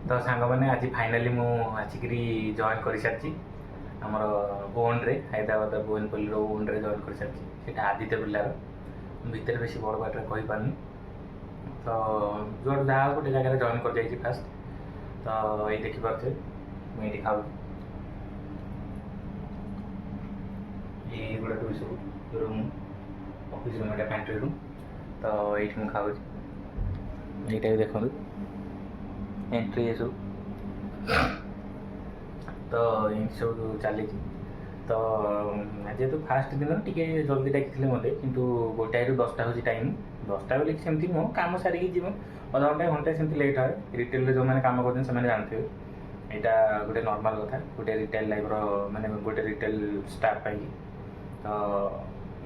तो सांग मैंने आज फाइनाली मु आसिकी जॉइन कर सारी आमर ओन रे हैदराबाद बोनपल्ली ओन रे जॉइन कर सारी सीटा आदित्य बिर्लार भितर बेस बड़ बाटे कही पारनी तो जो जहाँ गोटे जगह जॉइन कर जाइए फास्ट तो ये देखिपे मुझे खाऊ ये गुड़ा सब रूम ऑफिस रूम एटा पैंट्री रूम तो ये खाऊ यहाँ भी देखो एंट्री ये सब तो ये सब चली तो जेहतु फास्ट दिन टी जल्दी डाकी मत कि गोटाए रु 10टा हूँ टाइम 10टा बोले सेमती नुह कम सारिकी जीव अध घंटा घंटे सेमती लेट है रिटेल जो मैंने कम कर जानते यहाँ गोटे नॉर्मल कथा गोटे रिटेल लाइफ माने गोटे रिटेल स्टाफ पाई तो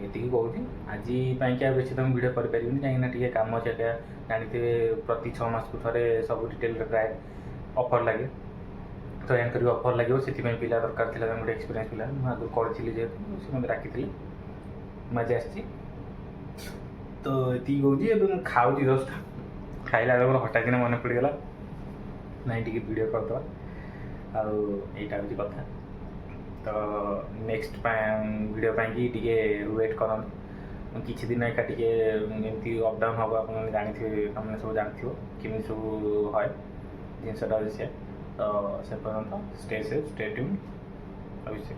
ये कहूँ आज बेस तुम वीडियो कर कहीं कम अच्छे जानते प्रति 6 मास को थे सब रिटेल प्राय ऑफर लगे तो यहाँ भी ऑफर लगे से पिला दरकार थी गोटे एक्सपीरियंस पिला मुझे करी जेहतु से मतलब डाकी मजे आसी तो ये कहूँ खाऊ जस्ट खाइला बेल हठात दिन मन पड़गला ना टी वीडियो करदे आईटा हूँ कथा तो नेक्स्ट वीडियो पाई टे वेट कर किसी दिन एका टे एमती अपडाउन हम आप जानते तुमने सब जानते केमी सब है जिनसा सी तो से पर्यटन स्टे सेफ स्टे ट्यून अभिषेक।